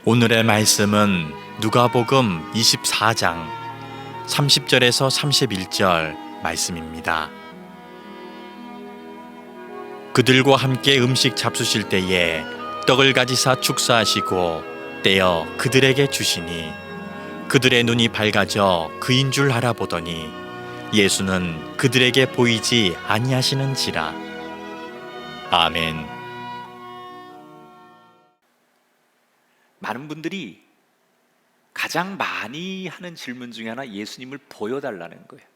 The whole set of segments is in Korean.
오늘의 말씀은 누가복음 24장 30절에서 31절 말씀입니다. 그들과 함께 음식 잡수실 때에 떡을 가지사 축사하시고 떼어 그들에게 주시니 그들의 눈이 밝아져 그인 줄 알아보더니 예수는 그들에게 보이지 아니하시는지라. 아멘. 많은 분들이 가장 많이 하는 질문 중에 하나, 예수님을 보여달라는 거예요.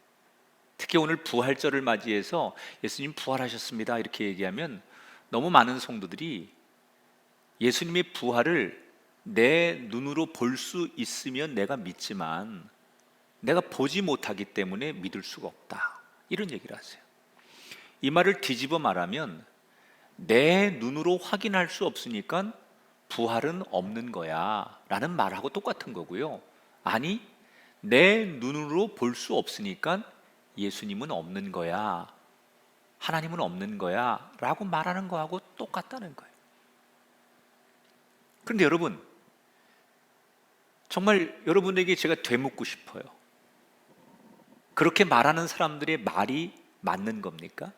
특히 오늘 부활절을 맞이해서 예수님 부활하셨습니다 이렇게 얘기하면 너무 많은 성도들이 예수님의 부활을 내 눈으로 볼 수 있으면 내가 믿지만 내가 보지 못하기 때문에 믿을 수가 없다, 이런 얘기를 하세요. 이 말을 뒤집어 말하면 내 눈으로 확인할 수 없으니까 부활은 없는 거야 라는 말하고 똑같은 거고요. 아니, 내 눈으로 볼 수 없으니까 예수님은 없는 거야, 하나님은 없는 거야 라고 말하는 거하고 똑같다는 거예요. 그런데 여러분, 정말 여러분에게 제가 되묻고 싶어요. 그렇게 말하는 사람들의 말이 맞는 겁니까?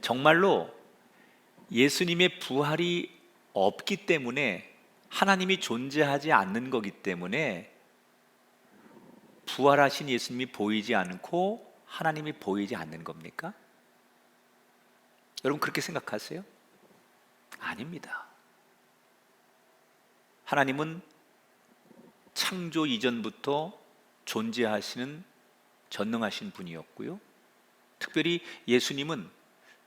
정말로 예수님의 부활이 없기 때문에, 하나님이 존재하지 않는 거기 때문에 부활하신 예수님이 보이지 않고 하나님이 보이지 않는 겁니까? 여러분 그렇게 생각하세요? 아닙니다. 하나님은 창조 이전부터 존재하시는 전능하신 분이었고요, 특별히 예수님은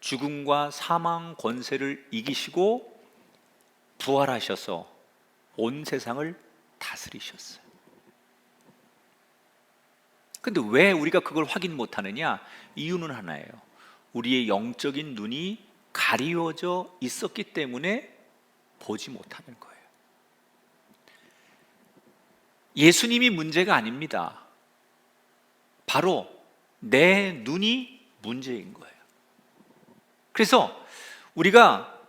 죽음과 사망 권세를 이기시고 부활하셔서 온 세상을 다스리셨어요. 근데 왜 우리가 그걸 확인 못하느냐? 이유는 하나예요. 우리의 영적인 눈이 가리워져 있었기 때문에 보지 못하는 거예요. 예수님이 문제가 아닙니다. 바로 내 눈이 문제인 거예요. 그래서 우리가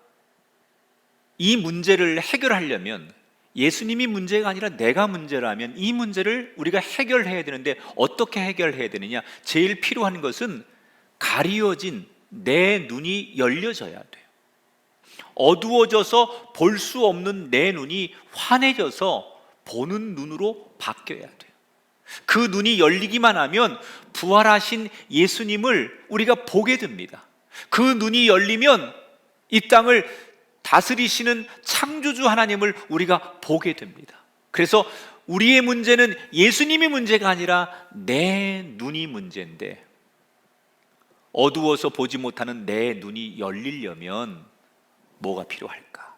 이 문제를 해결하려면, 예수님이 문제가 아니라 내가 문제라면 이 문제를 우리가 해결해야 되는데 어떻게 해결해야 되느냐? 제일 필요한 것은 가리워진 내 눈이 열려져야 돼요. 어두워져서 볼 수 없는 내 눈이 환해져서 보는 눈으로 바뀌어야 돼요. 그 눈이 열리기만 하면 부활하신 예수님을 우리가 보게 됩니다. 그 눈이 열리면 이 땅을 다스리시는 창조주 하나님을 우리가 보게 됩니다. 그래서 우리의 문제는 예수님이 문제가 아니라 내 눈이 문제인데, 어두워서 보지 못하는 내 눈이 열리려면 뭐가 필요할까?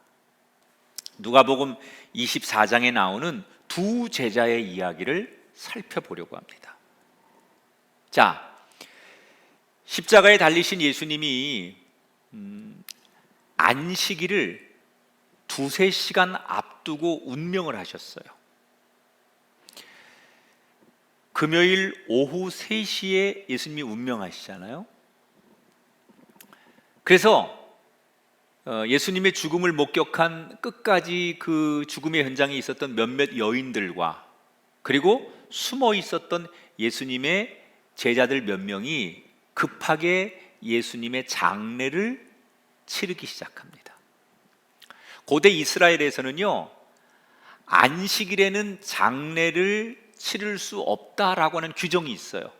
누가복음 24장에 나오는 두 제자의 이야기를 살펴보려고 합니다. 자, 십자가에 달리신 예수님이 안식일을 2-3시간 앞두고 운명을 하셨어요. 금요일 오후 3시에 예수님이 운명하시잖아요. 그래서 예수님의 죽음을 목격한 끝까지 그 죽음의 현장에 있었던 몇몇 여인들과, 그리고 숨어 있었던 예수님의 제자들 몇 명이 급하게 예수님의 장례를 치르기 시작합니다. 고대 이스라엘에서는요, 안식일에는 장례를 치를 수 없다라고 하는 규정이 있어요.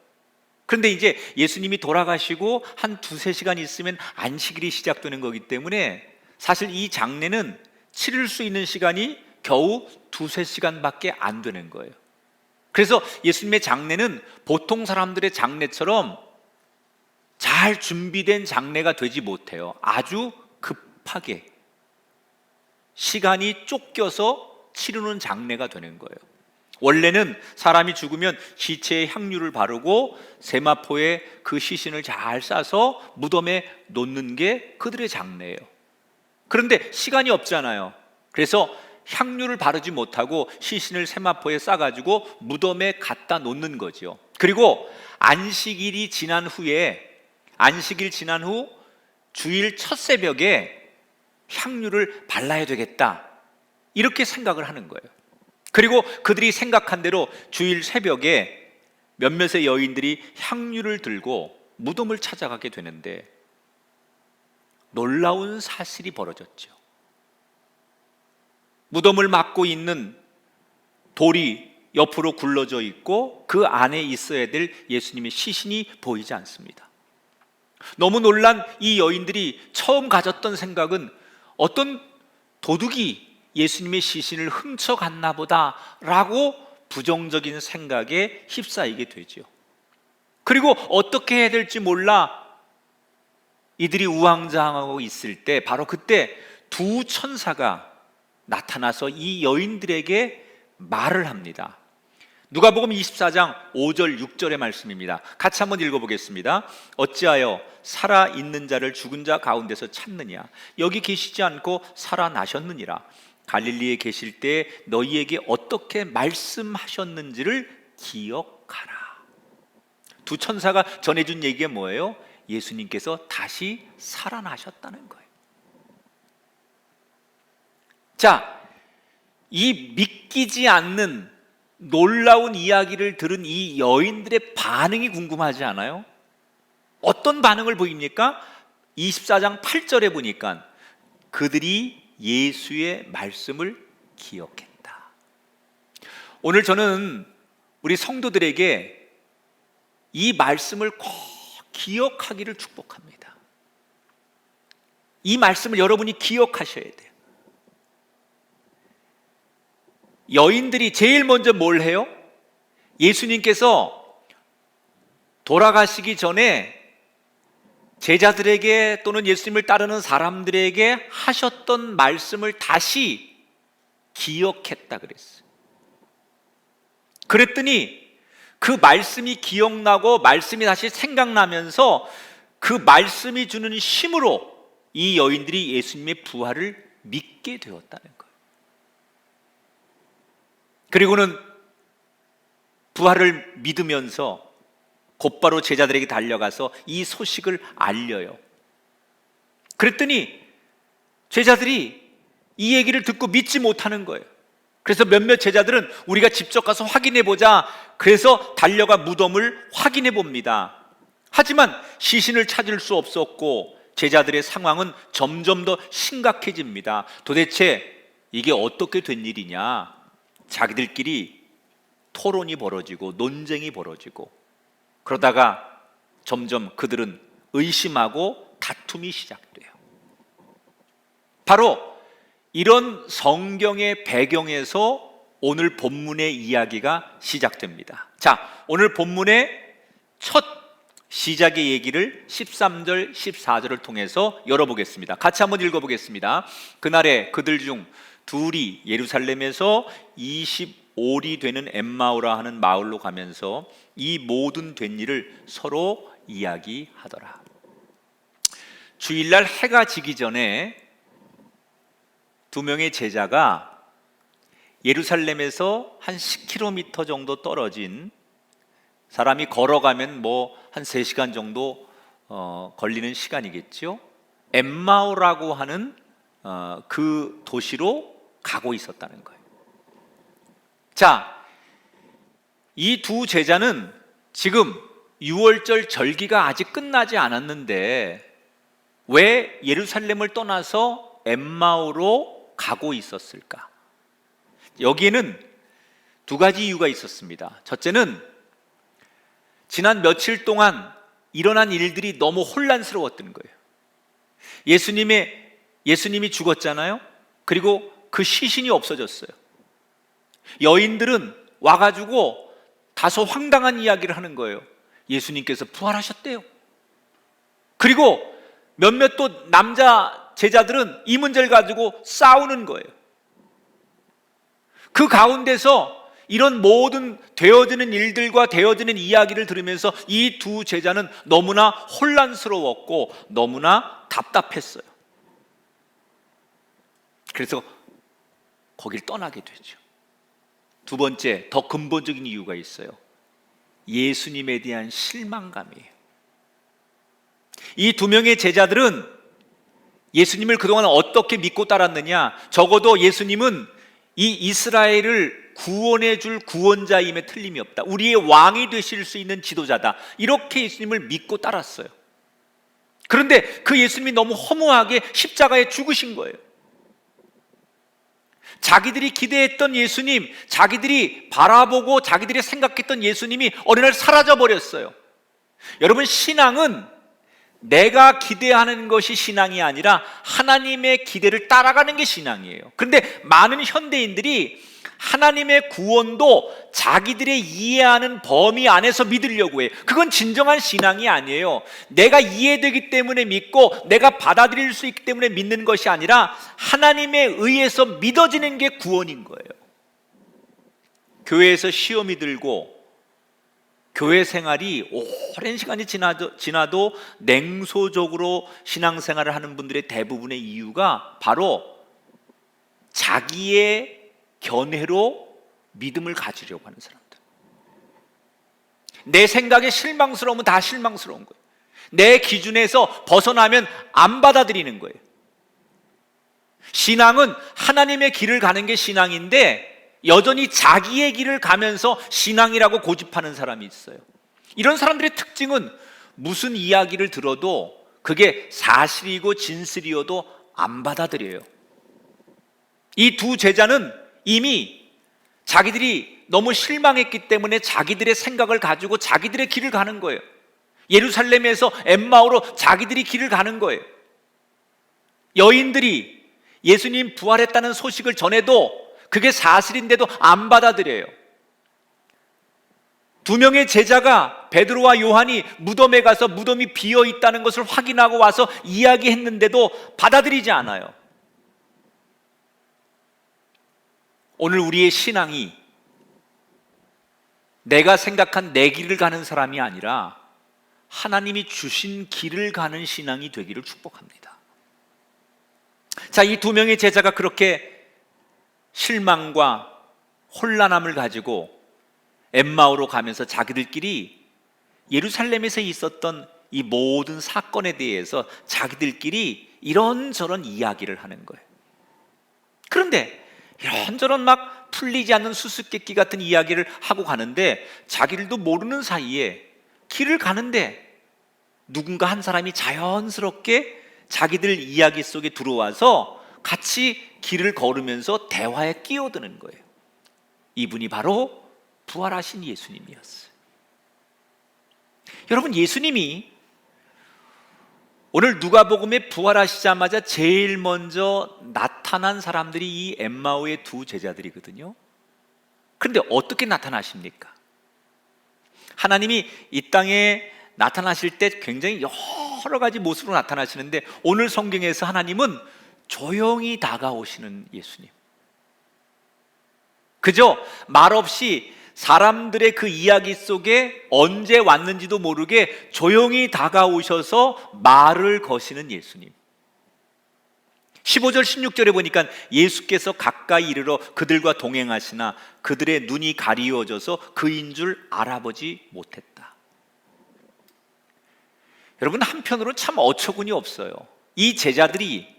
그런데 이제 예수님이 돌아가시고 한 2-3시간 있으면 안식일이 시작되는 거기 때문에 사실 이 장례는 치를 수 있는 시간이 겨우 2-3시간밖에 안 되는 거예요. 그래서 예수님의 장례는 보통 사람들의 장례처럼 잘 준비된 장례가 되지 못해요. 아주 급하게 시간이 쫓겨서 치르는 장례가 되는 거예요. 원래는 사람이 죽으면 시체에 향유를 바르고 세마포에 그 시신을 잘 싸서 무덤에 놓는 게 그들의 장례예요. 그런데 시간이 없잖아요. 그래서 향유를 바르지 못하고 시신을 세마포에 싸가지고 무덤에 갖다 놓는 거죠. 그리고 안식일 지난 후 주일 첫 새벽에 향유를 발라야 되겠다, 이렇게 생각을 하는 거예요. 그리고 그들이 생각한 대로 주일 새벽에 몇몇의 여인들이 향유를 들고 무덤을 찾아가게 되는데 놀라운 사실이 벌어졌죠. 무덤을 막고 있는 돌이 옆으로 굴러져 있고 그 안에 있어야 될 예수님의 시신이 보이지 않습니다. 너무 놀란 이 여인들이 처음 가졌던 생각은 어떤 도둑이 예수님의 시신을 훔쳐갔나 보다라고 부정적인 생각에 휩싸이게 되죠. 그리고 어떻게 해야 될지 몰라 이들이 우왕좌왕하고 있을 때 바로 그때 두 천사가 나타나서 이 여인들에게 말을 합니다. 누가복음 24장 5절 6절의 말씀입니다. 같이 한번 읽어보겠습니다. 어찌하여 살아있는 자를 죽은 자 가운데서 찾느냐? 여기 계시지 않고 살아나셨느니라. 갈릴리에 계실 때 너희에게 어떻게 말씀하셨는지를 기억하라. 두 천사가 전해준 얘기가 뭐예요? 예수님께서 다시 살아나셨다는 거예요. 자, 이 믿기지 않는 놀라운 이야기를 들은 이 여인들의 반응이 궁금하지 않아요? 어떤 반응을 보입니까? 24장 8절에 보니까 그들이 예수의 말씀을 기억했다. 오늘 저는 우리 성도들에게 이 말씀을 꼭 기억하기를 축복합니다. 이 말씀을 여러분이 기억하셔야 돼요. 여인들이 제일 먼저 뭘 해요? 예수님께서 돌아가시기 전에 제자들에게 또는 예수님을 따르는 사람들에게 하셨던 말씀을 다시 기억했다 그랬어요. 그랬더니 그 말씀이 기억나고 말씀이 다시 생각나면서 그 말씀이 주는 힘으로 이 여인들이 예수님의 부활을 믿게 되었다는 거예요. 그리고는 부활을 믿으면서 곧바로 제자들에게 달려가서 이 소식을 알려요. 그랬더니 제자들이 이 얘기를 듣고 믿지 못하는 거예요. 그래서 몇몇 제자들은 우리가 직접 가서 확인해 보자, 그래서 달려가 무덤을 확인해 봅니다. 하지만 시신을 찾을 수 없었고 제자들의 상황은 점점 더 심각해집니다. 도대체 이게 어떻게 된 일이냐? 자기들끼리 토론이 벌어지고 논쟁이 벌어지고 그러다가 점점 그들은 의심하고 다툼이 시작돼요. 바로 이런 성경의 배경에서 오늘 본문의 이야기가 시작됩니다. 자, 오늘 본문의 첫 시작의 얘기를 13절, 14절을 통해서 열어보겠습니다. 같이 한번 읽어보겠습니다. 그날에 그들 중 둘이 예루살렘에서 25리 되는 엠마오라 하는 마을로 가면서 이 모든 된 일을 서로 이야기하더라. 주일날 해가 지기 전에 두 명의 제자가 예루살렘에서 한 10km 정도 떨어진, 사람이 걸어가면 뭐 한 3시간 정도 걸리는 시간이겠죠. 엠마오라고 하는 그 도시로 가고 있었다는 거예요. 자, 이 두 제자는 지금 6월절 절기가 아직 끝나지 않았는데 왜 예루살렘을 떠나서 엠마오로 가고 있었을까? 여기에는 두 가지 이유가 있었습니다. 첫째는 지난 며칠 동안 일어난 일들이 너무 혼란스러웠던 거예요. 예수님이 죽었잖아요. 그리고 그 시신이 없어졌어요. 여인들은 와가지고 다소 황당한 이야기를 하는 거예요. 예수님께서 부활하셨대요. 그리고 몇몇 또 남자 제자들은 이 문제를 가지고 싸우는 거예요. 그 가운데서 이런 모든 되어지는 일들과 되어지는 이야기를 들으면서 이 두 제자는 너무나 혼란스러웠고 너무나 답답했어요. 그래서 거길 떠나게 되죠. 두 번째, 더 근본적인 이유가 있어요. 예수님에 대한 실망감이에요. 이 두 명의 제자들은 예수님을 그동안 어떻게 믿고 따랐느냐? 적어도 예수님은 이 이스라엘을 구원해 줄 구원자임에 틀림이 없다. 우리의 왕이 되실 수 있는 지도자다. 이렇게 예수님을 믿고 따랐어요. 그런데 그 예수님이 너무 허무하게 십자가에 죽으신 거예요. 자기들이 기대했던 예수님, 자기들이 바라보고 자기들이 생각했던 예수님이 어느 날 사라져 버렸어요. 여러분, 신앙은 내가 기대하는 것이 신앙이 아니라 하나님의 기대를 따라가는 게 신앙이에요. 그런데 많은 현대인들이 하나님의 구원도 자기들의 이해하는 범위 안에서 믿으려고 해요. 그건 진정한 신앙이 아니에요. 내가 이해되기 때문에 믿고 내가 받아들일 수 있기 때문에 믿는 것이 아니라 하나님에 의해서 믿어지는 게 구원인 거예요. 교회에서 시험이 들고 교회 생활이 오랜 시간이 지나도 냉소적으로 신앙생활을 하는 분들의 대부분의 이유가 바로 자기의 견해로 믿음을 가지려고 하는 사람들. 내 생각에 실망스러우면 다 실망스러운 거예요. 내 기준에서 벗어나면 안 받아들이는 거예요. 신앙은 하나님의 길을 가는 게 신앙인데 여전히 자기의 길을 가면서 신앙이라고 고집하는 사람이 있어요. 이런 사람들의 특징은 무슨 이야기를 들어도 그게 사실이고 진실이어도 안 받아들여요. 이 두 제자는 이미 자기들이 너무 실망했기 때문에 자기들의 생각을 가지고 자기들의 길을 가는 거예요. 예루살렘에서 엠마오로 자기들이 길을 가는 거예요. 여인들이 예수님 부활했다는 소식을 전해도 그게 사실인데도 안 받아들여요. 두 명의 제자가 베드로와 요한이 무덤에 가서 무덤이 비어 있다는 것을 확인하고 와서 이야기했는데도 받아들이지 않아요. 오늘 우리의 신앙이 내가 생각한 내 길을 가는 사람이 아니라 하나님이 주신 길을 가는 신앙이 되기를 축복합니다. 자, 이 두 명의 제자가 그렇게 실망과 혼란함을 가지고 엠마오로 가면서 자기들끼리 예루살렘에서 있었던 이 모든 사건에 대해서 자기들끼리 이런저런 이야기를 하는 거예요. 그런데 이런저런 막 풀리지 않는 수수께끼 같은 이야기를 하고 가는데 자기들도 모르는 사이에 길을 가는데 누군가 한 사람이 자연스럽게 자기들 이야기 속에 들어와서 같이 길을 걸으면서 대화에 끼어드는 거예요. 이분이 바로 부활하신 예수님이었어요. 여러분, 예수님이 오늘 누가복음에 부활하시자마자 제일 먼저 나타난 사람들이 이 엠마오의 두 제자들이거든요. 그런데 어떻게 나타나십니까? 하나님이 이 땅에 나타나실 때 굉장히 여러 가지 모습으로 나타나시는데 오늘 성경에서 하나님은 조용히 다가오시는 예수님. 그저 말없이 사람들의 그 이야기 속에 언제 왔는지도 모르게 조용히 다가오셔서 말을 거시는 예수님. 15절 16절에 보니까 예수께서 가까이 이르러 그들과 동행하시나 그들의 눈이 가리워져서 그인 줄 알아보지 못했다. 여러분, 한편으로 참 어처구니 없어요. 이 제자들이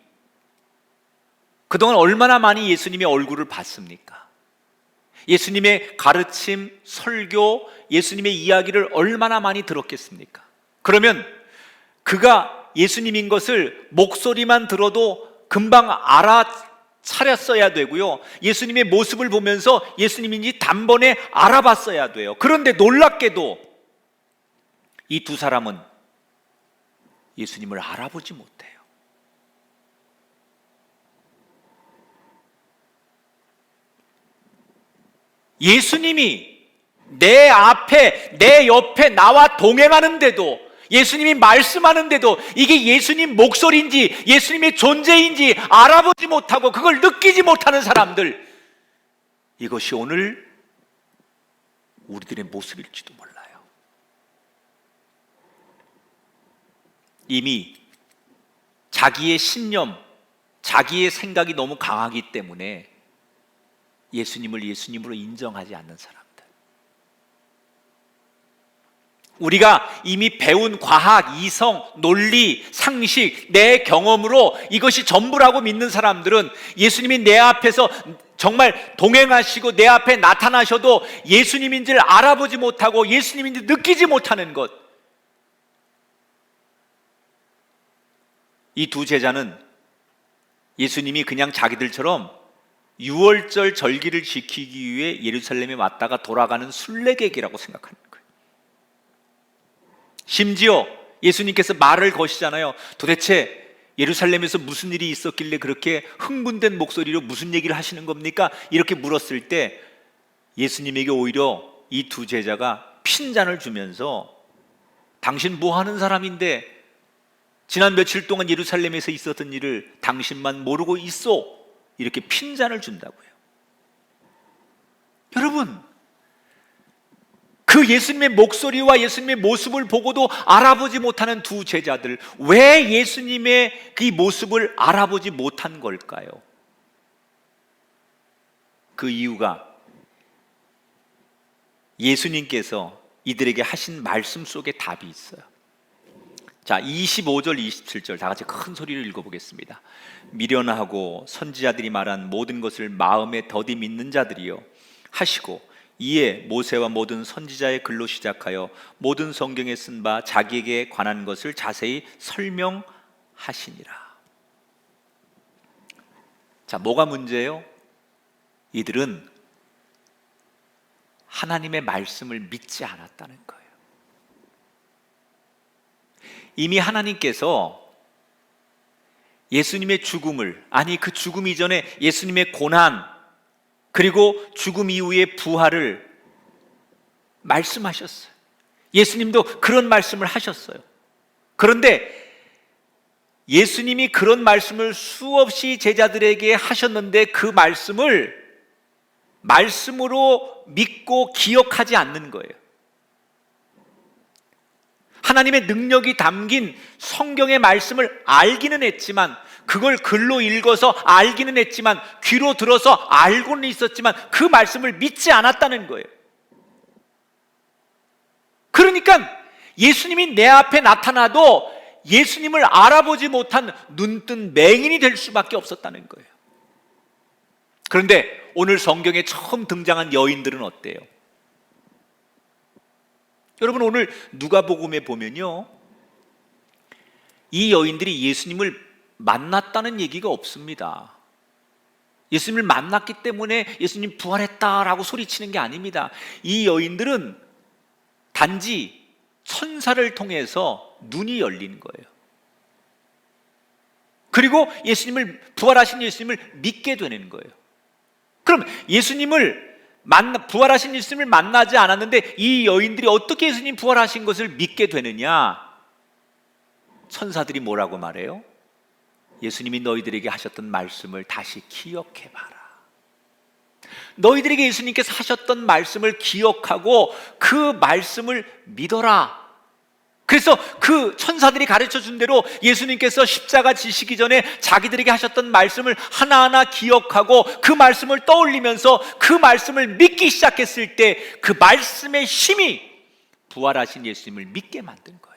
그동안 얼마나 많이 예수님의 얼굴을 봤습니까? 예수님의 가르침, 설교, 예수님의 이야기를 얼마나 많이 들었겠습니까? 그러면 그가 예수님인 것을 목소리만 들어도 금방 알아차렸어야 되고요. 예수님의 모습을 보면서 예수님인지 단번에 알아봤어야 돼요. 그런데 놀랍게도 이 두 사람은 예수님을 알아보지 못해요. 예수님이 내 앞에, 내 옆에 나와 동행하는데도, 예수님이 말씀하는데도 이게 예수님 목소리인지 예수님의 존재인지 알아보지 못하고 그걸 느끼지 못하는 사람들, 이것이 오늘 우리들의 모습일지도 몰라요. 이미 자기의 신념, 자기의 생각이 너무 강하기 때문에 예수님을 예수님으로 인정하지 않는 사람들. 우리가 이미 배운 과학, 이성, 논리, 상식, 내 경험으로 이것이 전부라고 믿는 사람들은 예수님이 내 앞에서 정말 동행하시고 내 앞에 나타나셔도 예수님인지를 알아보지 못하고 예수님인지 느끼지 못하는 것. 이 두 제자는 예수님이 그냥 자기들처럼 유월절 절기를 지키기 위해 예루살렘에 왔다가 돌아가는 순례객이라고 생각하는 거예요. 심지어 예수님께서 말을 거시잖아요. 도대체 예루살렘에서 무슨 일이 있었길래 그렇게 흥분된 목소리로 무슨 얘기를 하시는 겁니까? 이렇게 물었을 때 예수님에게 오히려 이 두 제자가 핀잔을 주면서 당신 뭐 하는 사람인데 지난 며칠 동안 예루살렘에서 있었던 일을 당신만 모르고 있어, 이렇게 핀잔을 준다고요. 여러분, 그 예수님의 목소리와 예수님의 모습을 보고도 알아보지 못하는 두 제자들, 왜 예수님의 그 모습을 알아보지 못한 걸까요? 그 이유가 예수님께서 이들에게 하신 말씀 속에 답이 있어요. 자, 25절, 27절 다 같이 큰 소리를 읽어보겠습니다. 미련하고 선지자들이 말한 모든 것을 마음에 더디 믿는 자들이요 하시고, 이에 모세와 모든 선지자의 글로 시작하여 모든 성경에 쓴 바 자기에게 관한 것을 자세히 설명하시니라. 자, 뭐가 문제예요? 이들은 하나님의 말씀을 믿지 않았다는 거예요. 이미 하나님께서 예수님의 죽음을, 아니 그 죽음 이전에 예수님의 고난, 그리고 죽음 이후의 부활을 말씀하셨어요. 예수님도 그런 말씀을 하셨어요. 그런데 예수님이 그런 말씀을 수없이 제자들에게 하셨는데 그 말씀을 말씀으로 믿고 기억하지 않는 거예요. 하나님의 능력이 담긴 성경의 말씀을 알기는 했지만, 그걸 글로 읽어서 알기는 했지만, 귀로 들어서 알고는 있었지만 그 말씀을 믿지 않았다는 거예요. 그러니까 예수님이 내 앞에 나타나도 예수님을 알아보지 못한 눈뜬 맹인이 될 수밖에 없었다는 거예요. 그런데 오늘 성경에 처음 등장한 여인들은 어때요? 여러분, 오늘 누가복음에 보면요, 이 여인들이 예수님을 만났다는 얘기가 없습니다. 예수님을 만났기 때문에 예수님 부활했다라고 소리치는 게 아닙니다. 이 여인들은 단지 천사를 통해서 눈이 열린 거예요. 그리고 부활하신 예수님을 믿게 되는 거예요. 그럼 부활하신 예수님을 만나지 않았는데 이 여인들이 어떻게 예수님 부활하신 것을 믿게 되느냐? 천사들이 뭐라고 말해요? 예수님이 너희들에게 하셨던 말씀을 다시 기억해봐라. 너희들에게 예수님께서 하셨던 말씀을 기억하고 그 말씀을 믿어라. 그래서 그 천사들이 가르쳐 준 대로 예수님께서 십자가 지시기 전에 자기들에게 하셨던 말씀을 하나하나 기억하고 그 말씀을 떠올리면서 그 말씀을 믿기 시작했을 때 그 말씀의 힘이 부활하신 예수님을 믿게 만든 거예요.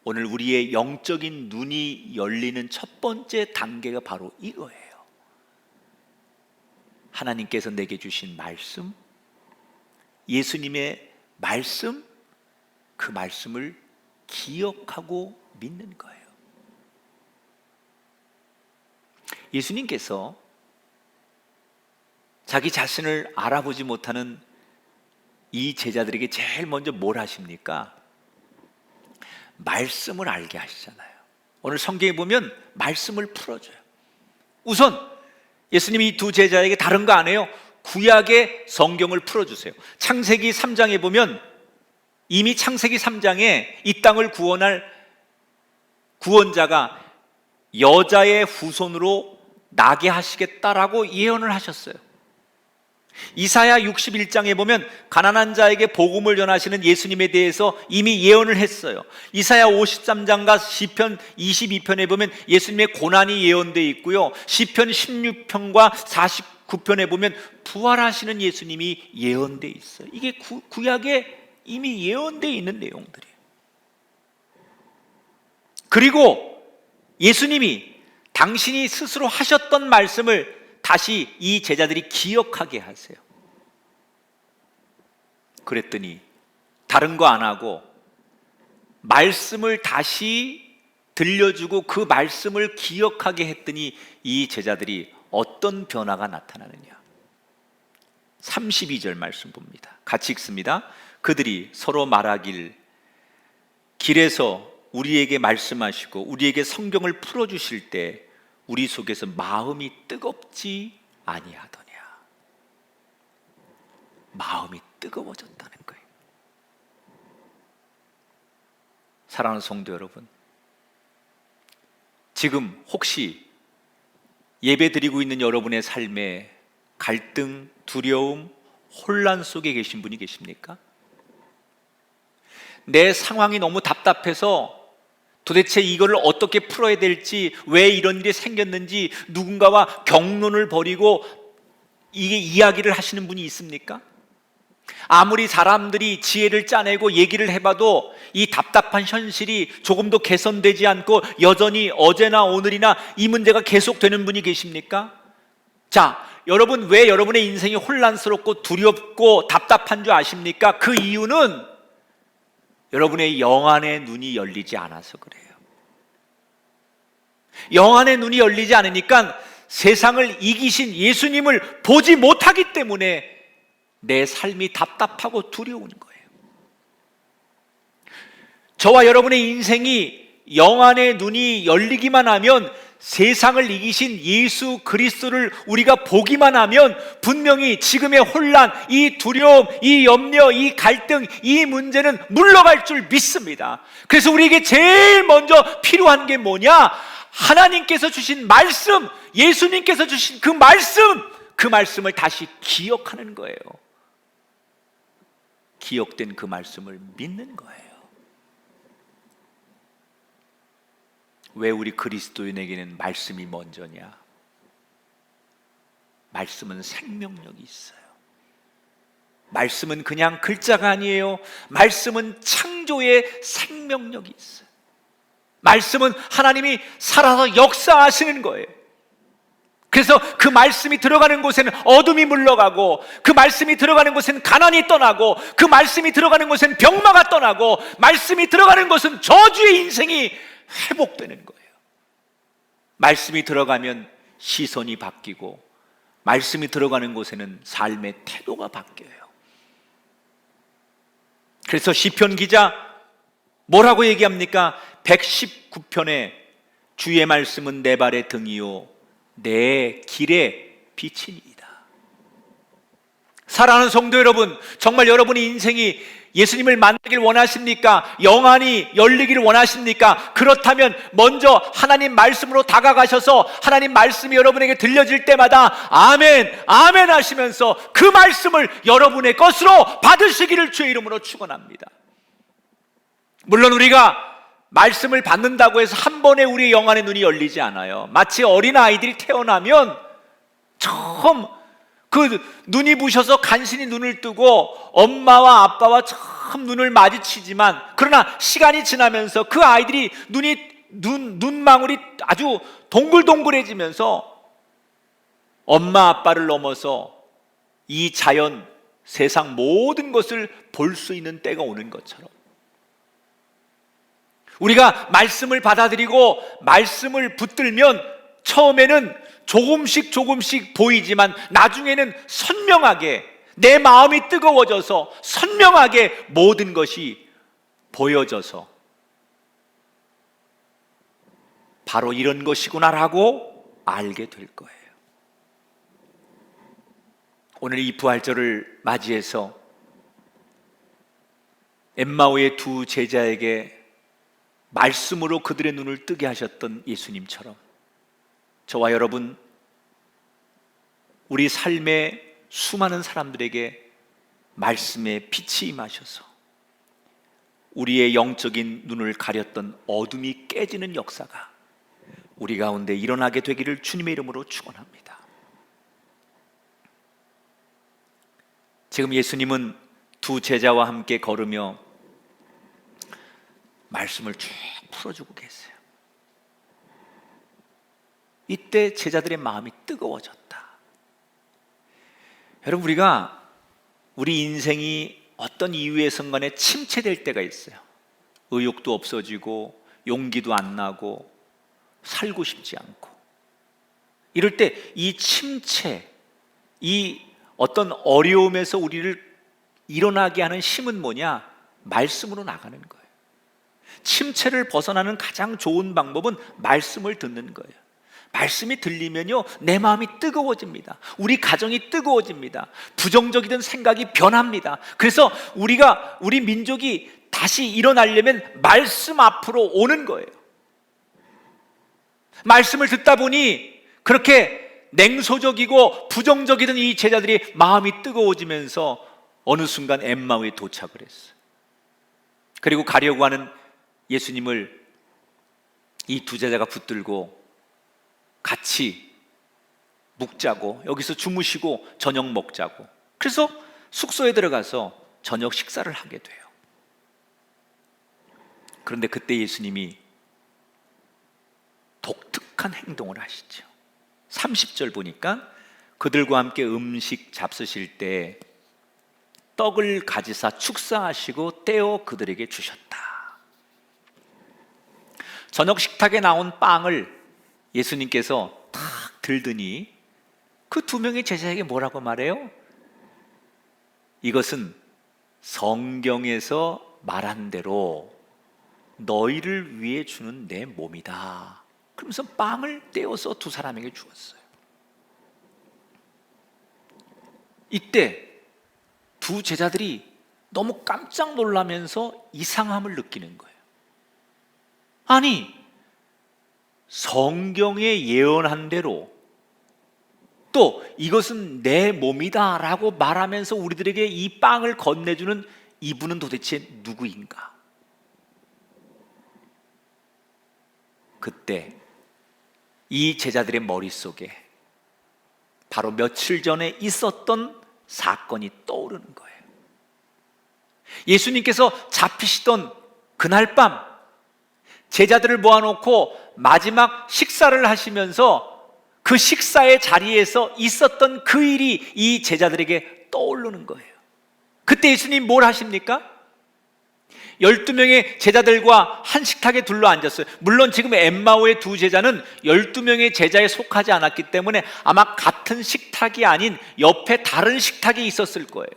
오늘 우리의 영적인 눈이 열리는 첫 번째 단계가 바로 이거예요. 하나님께서 내게 주신 말씀, 예수님의 말씀, 그 말씀을 기억하고 믿는 거예요. 예수님께서 자기 자신을 알아보지 못하는 이 제자들에게 제일 먼저 뭘 하십니까? 말씀을 알게 하시잖아요. 오늘 성경에 보면 말씀을 풀어줘요. 우선 예수님이 이 두 제자에게 다른 거 안 해요. 구약의 성경을 풀어주세요. 창세기 3장에 보면 이미 창세기 3장에 이 땅을 구원할 구원자가 여자의 후손으로 나게 하시겠다라고 예언을 하셨어요. 이사야 61장에 보면 가난한 자에게 복음을 전하시는 예수님에 대해서 이미 예언을 했어요. 이사야 53장과 시편 22편에 보면 예수님의 고난이 예언되어 있고요, 시편 16편과 49편에 보면 부활하시는 예수님이 예언되어 있어요. 이게 구약의 이미 예언되어 있는 내용들이에요. 그리고 예수님이 당신이 스스로 하셨던 말씀을 다시 이 제자들이 기억하게 하세요. 그랬더니 다른 거 안 하고 말씀을 다시 들려주고 그 말씀을 기억하게 했더니 이 제자들이 어떤 변화가 나타나느냐. 32절 말씀 봅니다. 같이 읽습니다. 그들이 서로 말하길 길에서 우리에게 말씀하시고 우리에게 성경을 풀어주실 때 우리 속에서 마음이 뜨겁지 아니하더냐. 마음이 뜨거워졌다는 거예요. 사랑하는 성도 여러분, 지금 혹시 예배 드리고 있는 여러분의 삶에 갈등, 두려움, 혼란 속에 계신 분이 계십니까? 내 상황이 너무 답답해서 도대체 이거를 어떻게 풀어야 될지, 왜 이런 일이 생겼는지 누군가와 경론을 벌이고 이게 이야기를 하시는 분이 있습니까? 아무리 사람들이 지혜를 짜내고 얘기를 해봐도 이 답답한 현실이 조금도 개선되지 않고 여전히 어제나 오늘이나 이 문제가 계속되는 분이 계십니까? 자, 여러분 왜 여러분의 인생이 혼란스럽고 두렵고 답답한 줄 아십니까? 그 이유는 여러분의 영안의 눈이 열리지 않아서 그래요. 영안의 눈이 열리지 않으니까 세상을 이기신 예수님을 보지 못하기 때문에 내 삶이 답답하고 두려운 거예요. 저와 여러분의 인생이 영안의 눈이 열리기만 하면, 세상을 이기신 예수 그리스도를 우리가 보기만 하면 분명히 지금의 혼란, 이 두려움, 이 염려, 이 갈등, 이 문제는 물러갈 줄 믿습니다. 그래서 우리에게 제일 먼저 필요한 게 뭐냐? 하나님께서 주신 말씀, 예수님께서 주신 그 말씀을 다시 기억하는 거예요. 기억된 그 말씀을 믿는 거예요. 왜 우리 그리스도인에게는 말씀이 먼저냐? 말씀은 생명력이 있어요. 말씀은 그냥 글자가 아니에요. 말씀은 창조의 생명력이 있어요. 말씀은 하나님이 살아서 역사하시는 거예요. 그래서 그 말씀이 들어가는 곳에는 어둠이 물러가고, 그 말씀이 들어가는 곳에는 가난이 떠나고, 그 말씀이 들어가는 곳에는 병마가 떠나고, 말씀이 들어가는 곳은 저주의 인생이 회복되는 거예요. 말씀이 들어가면 시선이 바뀌고, 말씀이 들어가는 곳에는 삶의 태도가 바뀌어요. 그래서 시편 기자 뭐라고 얘기합니까? 119편에 주의 말씀은 내 발의 등이요 내 길의 빛이니이다. 사랑하는 성도 여러분, 정말 여러분의 인생이 예수님을 만나길 원하십니까? 영안이 열리기를 원하십니까? 그렇다면 먼저 하나님 말씀으로 다가가셔서 하나님 말씀이 여러분에게 들려질 때마다 아멘, 아멘 하시면서 그 말씀을 여러분의 것으로 받으시기를 주의 이름으로 축원합니다. 물론 우리가 말씀을 받는다고 해서 한 번에 우리의 영안의 눈이 열리지 않아요. 마치 어린 아이들이 태어나면 처음 그 눈이 부셔서 간신히 눈을 뜨고 엄마와 아빠와 처음 눈을 마주치지만, 그러나 시간이 지나면서 그 아이들이 눈망울이 아주 동글동글해지면서 엄마 아빠를 넘어서 이 자연, 세상 모든 것을 볼 수 있는 때가 오는 것처럼, 우리가 말씀을 받아들이고 말씀을 붙들면 처음에는 조금씩 보이지만 나중에는 선명하게, 내 마음이 뜨거워져서 선명하게 모든 것이 보여져서 바로 이런 것이구나라고 알게 될 거예요. 오늘 이 부활절을 맞이해서 엠마오의 두 제자에게 말씀으로 그들의 눈을 뜨게 하셨던 예수님처럼 저와 여러분, 우리 삶의 수많은 사람들에게 말씀의 빛이 임하셔서 우리의 영적인 눈을 가렸던 어둠이 깨지는 역사가 우리 가운데 일어나게 되기를 주님의 이름으로 축원합니다. 지금 예수님은 두 제자와 함께 걸으며 말씀을 쭉 풀어주고 계세요. 이때 제자들의 마음이 뜨거워졌다. 여러분, 우리 인생이 어떤 이유에선 간에 침체될 때가 있어요. 의욕도 없어지고 용기도 안 나고 살고 싶지 않고, 이럴 때 이 침체, 이 어떤 어려움에서 우리를 일어나게 하는 힘은 뭐냐? 말씀으로 나가는 거예요. 침체를 벗어나는 가장 좋은 방법은 말씀을 듣는 거예요. 말씀이 들리면요, 내 마음이 뜨거워집니다. 우리 가정이 뜨거워집니다. 부정적이던 생각이 변합니다. 그래서 우리 민족이 다시 일어나려면 말씀 앞으로 오는 거예요. 말씀을 듣다 보니 그렇게 냉소적이고 부정적이던 이 제자들이 마음이 뜨거워지면서 어느 순간 엠마오에 도착을 했어요. 그리고 가려고 하는 예수님을 이 두 제자가 붙들고 같이 묵자고, 여기서 주무시고 저녁 먹자고, 그래서 숙소에 들어가서 저녁 식사를 하게 돼요. 그런데 그때 예수님이 독특한 행동을 하시죠. 30절 보니까 그들과 함께 음식 잡수실 때 떡을 가지사 축사하시고 떼어 그들에게 주셨다. 저녁 식탁에 나온 빵을 예수님께서 탁 들더니 그 두 명의 제자에게 뭐라고 말해요? 이것은 성경에서 말한 대로 너희를 위해 주는 내 몸이다. 그러면서 빵을 떼어서 두 사람에게 주었어요. 이때 두 제자들이 너무 깜짝 놀라면서 이상함을 느끼는 거예요. 아니, 성경에 예언한 대로 또 이것은 내 몸이다 라고 말하면서 우리들에게 이 빵을 건네주는 이분은 도대체 누구인가? 그때 이 제자들의 머릿속에 바로 며칠 전에 있었던 사건이 떠오르는 거예요. 예수님께서 잡히시던 그날 밤 제자들을 모아놓고 마지막 식사를 하시면서 그 식사의 자리에서 있었던 그 일이 이 제자들에게 떠오르는 거예요. 그때 예수님 뭘 하십니까? 12명의 제자들과 한 식탁에 둘러앉았어요. 물론 지금 엠마오의 두 제자는 12명의 제자에 속하지 않았기 때문에 아마 같은 식탁이 아닌 옆에 다른 식탁이 있었을 거예요.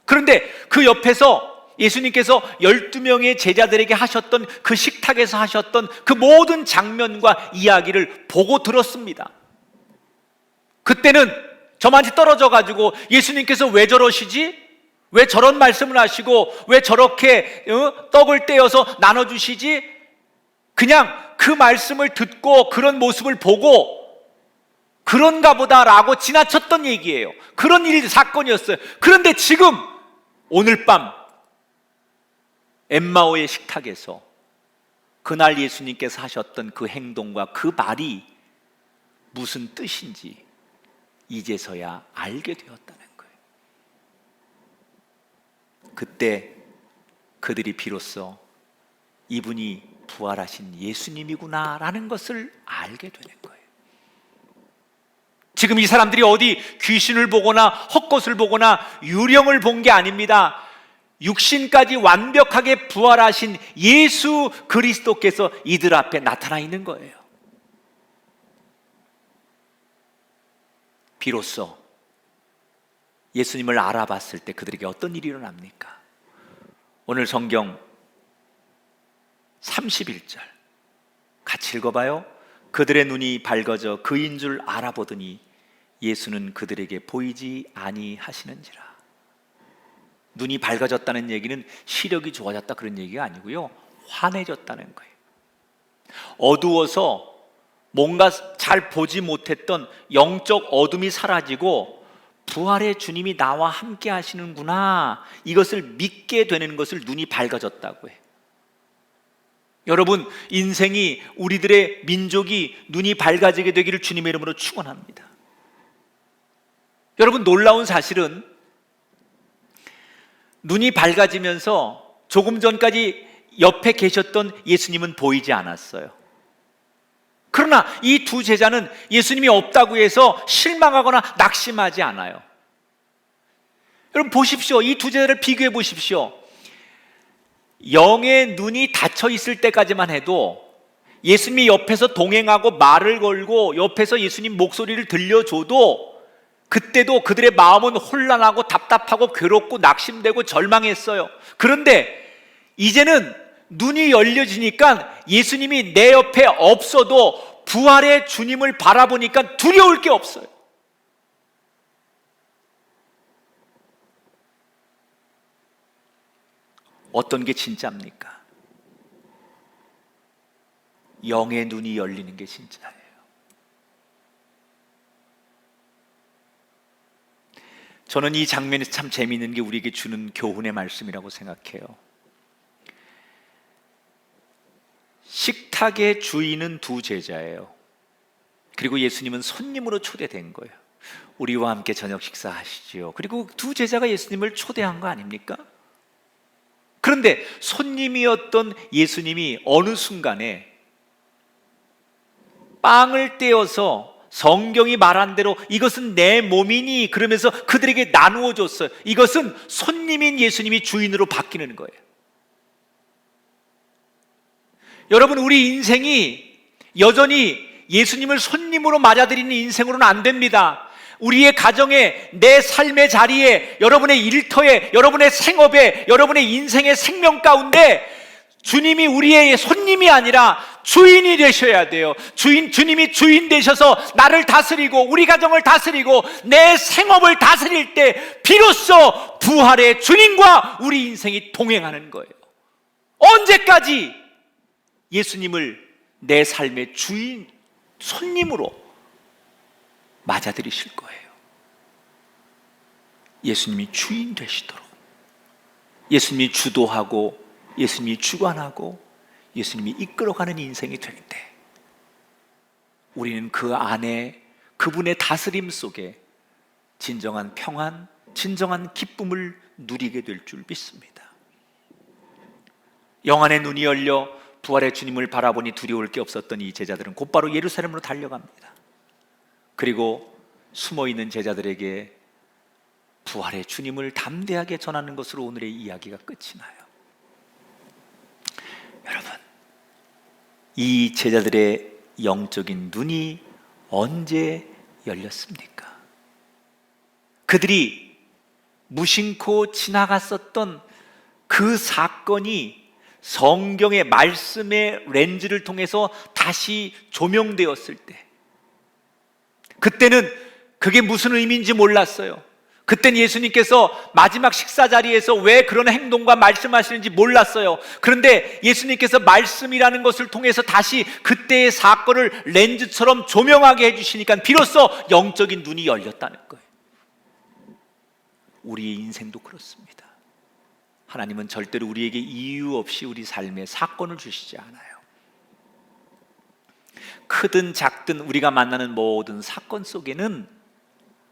그런데 그 옆에서 예수님께서 12명의 제자들에게 하셨던 그 식탁에서 하셨던 그 모든 장면과 이야기를 보고 들었습니다. 그때는 저만치 떨어져 가지고 예수님께서 왜 저러시지? 왜 저런 말씀을 하시고 왜 저렇게 떡을 떼어서 나눠주시지? 그냥 그 말씀을 듣고 그런 모습을 보고 그런가 보다라고 지나쳤던 얘기예요. 그런 일이 사건이었어요. 그런데 지금 오늘 밤 엠마오의 식탁에서 그날 예수님께서 하셨던 그 행동과 그 말이 무슨 뜻인지 이제서야 알게 되었다는 거예요. 그때 그들이 비로소 이분이 부활하신 예수님이구나 라는 것을 알게 되는 거예요. 지금 이 사람들이 어디 귀신을 보거나 헛것을 보거나 유령을 본 게 아닙니다. 육신까지 완벽하게 부활하신 예수 그리스도께서 이들 앞에 나타나 있는 거예요. 비로소 예수님을 알아봤을 때 그들에게 어떤 일이 일어납니까? 오늘 성경 31절 같이 읽어봐요. 그들의 눈이 밝아져 그인 줄 알아보더니 예수는 그들에게 보이지 아니하시는지라. 눈이 밝아졌다는 얘기는 시력이 좋아졌다 그런 얘기가 아니고요, 환해졌다는 거예요. 어두워서 뭔가 잘 보지 못했던 영적 어둠이 사라지고 부활의 주님이 나와 함께 하시는구나, 이것을 믿게 되는 것을 눈이 밝아졌다고 해요. 여러분, 인생이, 우리들의 민족이 눈이 밝아지게 되기를 주님의 이름으로 축원합니다. 여러분, 놀라운 사실은 눈이 밝아지면서 조금 전까지 옆에 계셨던 예수님은 보이지 않았어요. 그러나 이 두 제자는 예수님이 없다고 해서 실망하거나 낙심하지 않아요. 여러분 보십시오. 이 두 제자를 비교해 보십시오. 영의 눈이 닫혀 있을 때까지만 해도 예수님이 옆에서 동행하고 말을 걸고 옆에서 예수님 목소리를 들려줘도 그때도 그들의 마음은 혼란하고 답답하고 괴롭고 낙심되고 절망했어요. 그런데 이제는 눈이 열려지니까 예수님이 내 옆에 없어도 부활의 주님을 바라보니까 두려울 게 없어요. 어떤 게 진짜입니까? 영의 눈이 열리는 게 진짜예요. 저는 이 장면에서 참 재미있는 게 우리에게 주는 교훈의 말씀이라고 생각해요. 식탁의 주인은 두 제자예요. 그리고 예수님은 손님으로 초대된 거예요. 우리와 함께 저녁 식사하시지요. 그리고 두 제자가 예수님을 초대한 거 아닙니까? 그런데 손님이었던 예수님이 어느 순간에 빵을 떼어서 성경이 말한 대로 이것은 내 몸이니 그러면서 그들에게 나누어 줬어요. 이것은 손님인 예수님이 주인으로 바뀌는 거예요. 여러분, 우리 인생이 여전히 예수님을 손님으로 맞아들이는 인생으로는 안 됩니다. 우리의 가정에, 내 삶의 자리에, 여러분의 일터에, 여러분의 생업에, 여러분의 인생의 생명 가운데 주님이 우리의 손님이 아니라 주인이 되셔야 돼요. 주님이 주인 되셔서 나를 다스리고 우리 가정을 다스리고 내 생업을 다스릴 때 비로소 부활의 주님과 우리 인생이 동행하는 거예요. 언제까지 예수님을 내 삶의 주인, 손님으로 맞아들이실 거예요. 예수님이 주인 되시도록, 예수님이 주도하고 예수님이 주관하고 예수님이 이끌어가는 인생이 될 때 우리는 그 안에 그분의 다스림 속에 진정한 평안, 진정한 기쁨을 누리게 될 줄 믿습니다. 영안의 눈이 열려 부활의 주님을 바라보니 두려울 게 없었던 이 제자들은 곧바로 예루살렘으로 달려갑니다. 그리고 숨어있는 제자들에게 부활의 주님을 담대하게 전하는 것으로 오늘의 이야기가 끝이 나요. 여러분, 이 제자들의 영적인 눈이 언제 열렸습니까? 그들이 무심코 지나갔었던 그 사건이 성경의 말씀의 렌즈를 통해서 다시 조명되었을 때, 그때는 그게 무슨 의미인지 몰랐어요. 그때는 예수님께서 마지막 식사 자리에서 왜 그런 행동과 말씀하시는지 몰랐어요. 그런데 예수님께서 말씀이라는 것을 통해서 다시 그때의 사건을 렌즈처럼 조명하게 해주시니까 비로소 영적인 눈이 열렸다는 거예요. 우리의 인생도 그렇습니다. 하나님은 절대로 우리에게 이유 없이 우리 삶에 사건을 주시지 않아요. 크든 작든 우리가 만나는 모든 사건 속에는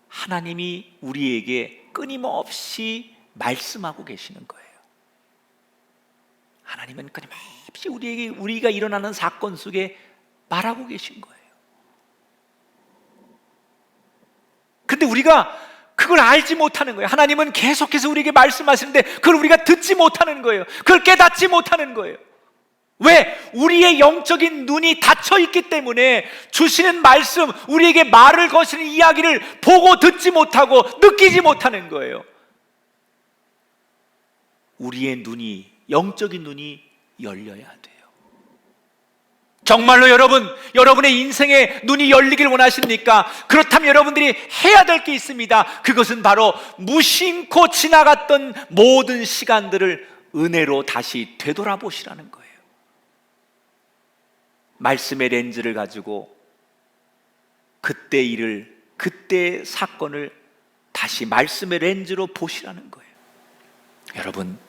하나님이 우리에게 끊임없이 말씀하고 계시는 거예요. 하나님은 끊임없이 우리가 일어나는 사건 속에 말하고 계신 거예요. 근데 우리가 그걸 알지 못하는 거예요. 하나님은 계속해서 우리에게 말씀하시는데 그걸 우리가 듣지 못하는 거예요. 그걸 깨닫지 못하는 거예요. 왜? 우리의 영적인 눈이 닫혀 있기 때문에 주시는 말씀, 우리에게 말을 거시는 이야기를 보고 듣지 못하고 느끼지 못하는 거예요. 우리의 눈이, 영적인 눈이 열려야 돼요. 정말로 여러분의 인생의 눈이 열리길 원하십니까? 그렇다면 여러분들이 해야 될 게 있습니다. 그것은 바로 무심코 지나갔던 모든 시간들을 은혜로 다시 되돌아보시라는 거예요. 말씀의 렌즈를 가지고 그때 일을, 그때 사건을 다시 말씀의 렌즈로 보시라는 거예요. 여러분,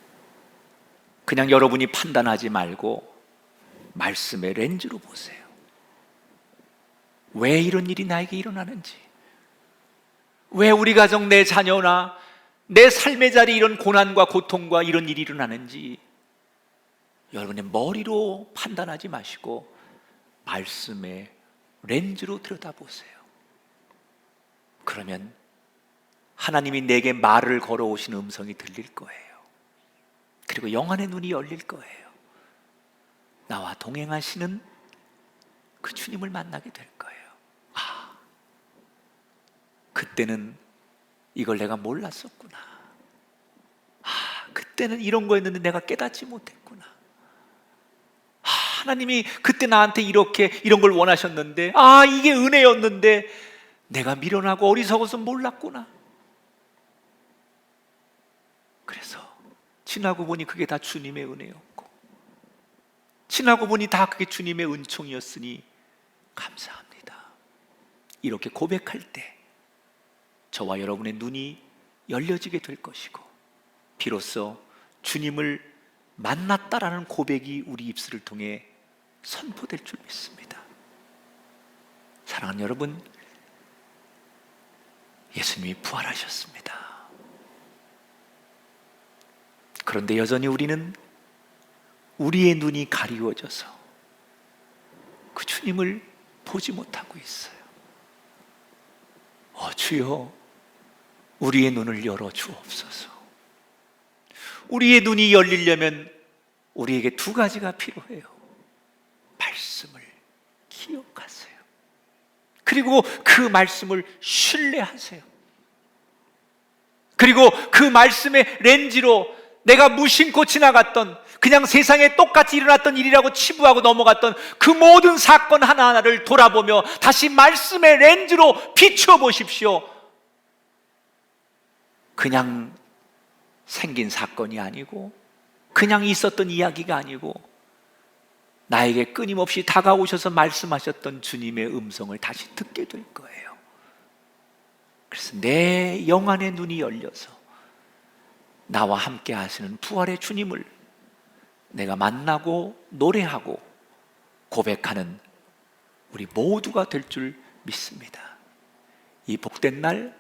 그냥 여러분이 판단하지 말고 말씀의 렌즈로 보세요. 왜 이런 일이 나에게 일어나는지, 왜 우리 가정, 내 자녀나 내 삶의 자리 이런 고난과 고통과 이런 일이 일어나는지 여러분의 머리로 판단하지 마시고 말씀의 렌즈로 들여다보세요. 그러면 하나님이 내게 말을 걸어오시는 음성이 들릴 거예요. 그리고 영안의 눈이 열릴 거예요. 나와 동행하시는 그 주님을 만나게 될 거예요. 아, 그때는 이걸 내가 몰랐었구나. 아, 그때는 이런 거였는데 내가 깨닫지 못했구나. 아, 하나님이 그때 나한테 이런 걸 원하셨는데, 아, 이게 은혜였는데 내가 미련하고 어리석어서 몰랐구나. 그래서 지나고 보니 그게 다 주님의 은혜였고, 지나고 보니 다 그게 주님의 은총이었으니 감사합니다. 이렇게 고백할 때 저와 여러분의 눈이 열려지게 될 것이고, 비로소 주님을 만났다라는 고백이 우리 입술을 통해 선포될 줄 믿습니다. 사랑하는 여러분, 예수님이 부활하셨습니다. 그런데 여전히 우리는 우리의 눈이 가리워져서 그 주님을 보지 못하고 있어요. 주여, 우리의 눈을 열어 주옵소서. 우리의 눈이 열리려면 우리에게 두 가지가 필요해요. 말씀을 기억하세요. 그리고 그 말씀을 신뢰하세요. 그리고 그 말씀의 렌즈로 내가 무심코 지나갔던, 그냥 세상에 똑같이 일어났던 일이라고 치부하고 넘어갔던 그 모든 사건 하나하나를 돌아보며 다시 말씀의 렌즈로 비추어 보십시오. 그냥 생긴 사건이 아니고, 그냥 있었던 이야기가 아니고, 나에게 끊임없이 다가오셔서 말씀하셨던 주님의 음성을 다시 듣게 될 거예요. 그래서 내 영안의 눈이 열려서 나와 함께 하시는 부활의 주님을 내가 만나고 노래하고 고백하는 우리 모두가 될 줄 믿습니다. 이 복된 날,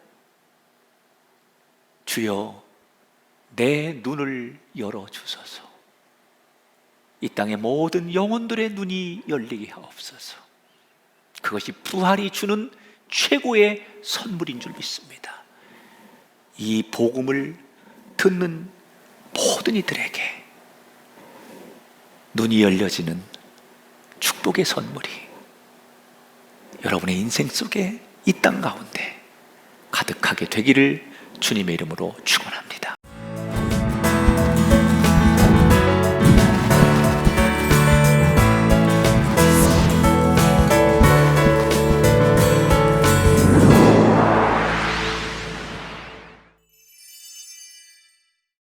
주여 내 눈을 열어주소서. 이 땅의 모든 영혼들의 눈이 열리게 하옵소서. 그것이 부활이 주는 최고의 선물인 줄 믿습니다. 이 복음을 듣는 모든 이들에게 눈이 열려지는 축복의 선물이 여러분의 인생 속에 이 땅 가운데 가득하게 되기를 주님의 이름으로 축원합니다.